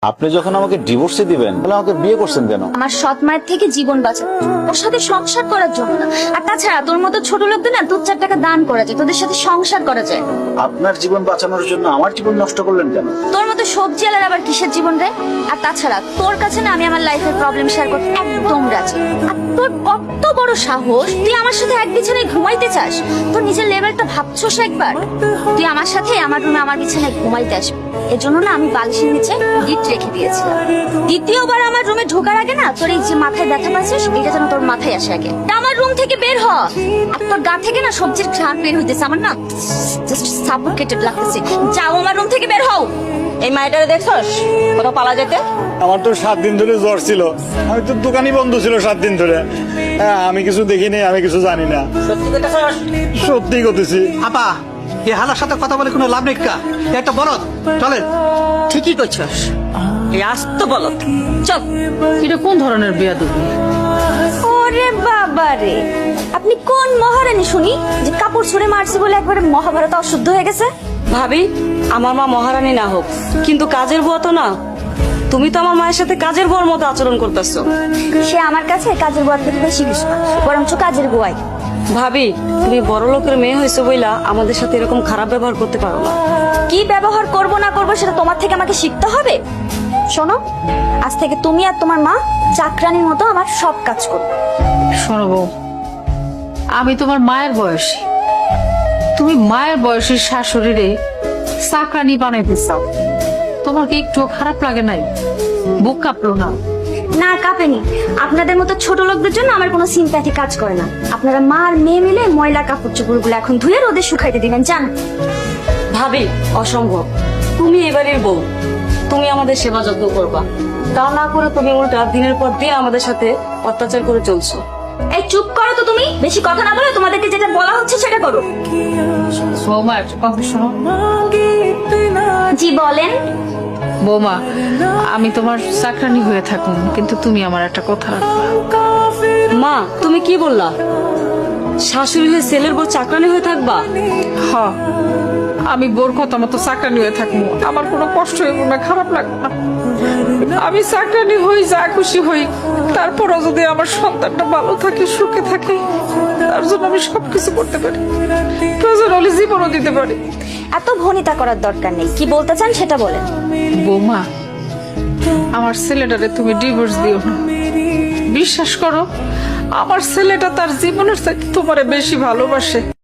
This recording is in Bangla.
আপনি যখন আমাকে ডিভোর্সে দিবেন তাহলে আমাকে বিয়ে করছেন কেন? আমার সৎ মায়ের থেকে জীবন বাঁচাতে, ওর সাথে সংসার করার জন্য না। আর তাছাড়া তোর মতো ছোট লোকদের না 2-4 টাকা দান করা যায়, তোদের সাথে সংসার করা যায়। আপনার জীবন বাঁচানোর জন্য আমার জীবন নষ্ট করলেন কেন? তোর মতো সবজি আলার আবার কিসের জীবন রে? আর তাছাড়া তোর কাছে না আমি আমার লাইফের প্রবলেম শেয়ার করতে একদম রাজি। আর তোর কত বড় সাহস, তুই আমার সাথে এক বিছানায় ঘুমাইতে চাস? তোর নিজের লেভেলটা ভাবছোস একবার? তুই আমার সাথে আমার রুমে আমার বিছানায় ঘুমাইতে আসবি, এর জন্য না আমি বালিশের নিচে গিফট রেখে দিয়েছিলাম। দ্বিতীয়বার আমার রুমে ঢোকার আগে না তোর এই যে মাথায় ব্যথা পাচ্ছিস, এটা যেন তোর মাথায় আসে আগে। আমার রুম থেকে বের হ। আর তোর গা থেকে না সবজির ঘ্রাণ বের হইতেছে, আমার না জাস্ট সাফোকেটেড লাগতেছে। যাও আমার রুম থেকে বের হও। এই মাইটারে দেখছস কোথাও পালা যেতে? আমার তো 7 দিন ধরে জ্বর ছিল, আমি তো দোকানই বন্ধ ছিল 7 দিন ধরে। আমি কিছু দেখিনি, আমি কিছু জানি না। সত্যি কইতাছস? সত্যি করতেছি। আপা, এই হালার সাথে কথা বলে কোনো লাভ নেই কা? এ একটা বলদ, চলেন। ঠিকই কইছস, এই আস্ত বলত। চল। এটা কোন ধরনের বেয়াদবি? ওরে বাবা রে, আপনি কোন মহারানী শুনি যে কাপড় ছুঁড়ে মারছি বলে একবারে মহাভারত অশুদ্ধ হয়ে গেছে? ভাবি, আমার মা মহারানী না হোক, কিন্তু কাজের বুয়া তো না। তুমি তো আমার মায়ের সাথে কাজের বুয়ার মতো আচরণ করতেছো। সে আমার কাছে কাজের বুয়ার থেকে বেশি কিছু না, বরঞ্চ কাজের বুয়াই। ভাবি, তুমি বড় লোকের মেয়ে হয়েছো বইলা আমাদের সাথে এরকম খারাপ ব্যবহার করতে পারো না। কি ব্যবহার করব না করব সেটা তোমার থেকে আমাকে শিখতে হবে। শোনো, আজ থেকে তুমি আর তোমার মা চাকরানির মতো আমার সব কাজ করবে। শোনো বউ, আমি তোমার মায়ের বয়সী, তুমি মায়ের বয়সী শাশুড়িরে চাকরানি বানাইতে চাও, তোমার কি একটু খারাপ লাগে নাই? বুক কাঁপলো না? না কাঁপেনি। আপনাদের মতো ছোট লোকদের জন্য আমার কোনো সিম্প্যাথি কাজ করে না। আপনারা মা আর মেয়ে মিলে ময়লা কাপড় চোপড়গুলো এখন ধুয়ে রোদে শুকাইতে দিবেন, জান? ভাবি, অসম্ভব। তুমি এবারের বউ, তুমি আমাদের সেবা যত্ন করবা, তা না করে তুমি উল্টা দিনের পর দিন আমাদের সাথে অত্যাচার করে চলছো। এই চুপ করো তো তুমি, বেশি কথা না বলে তোমাদেরকে যেটা বলা হচ্ছে সেটা করো। বৌমা একটা কথা শোনো। জি বলেন। বৌমা, আমি তোমার চাকরানি হয়ে থাকুন, কিন্তু তুমি আমার একটা কথা রাখবা। মা, তুমি কি বললা? শাশুড়ি হয়ে ছেলের বউ চাকরানি হয়ে থাকবা? হ, আমি বোর কথা মতো চাকরানি হয়ে থাকবো, আমার কোনো কষ্ট হইব না, খারাপ লাগবে না। আমি চাকরানি হই, যা খুশি হই, তারপরও যদি আমার সন্তানটা ভালো থাকে, সুখে থাকে, তার জন্য আমি সবকিছু করতে পারি, প্রয়োজন হলে জীবনও দিতে পারি। এত ভনিতা করার দরকার নেই, কি বলতে চান সেটা বলেন। বৌমা, আমার ছেলেটারে তুমি ডিভোর্স দিও না। বিশ্বাস করো, আমার ছেলেটা তার জীবনের চাইতে তোমারে বেশি ভালোবাসে।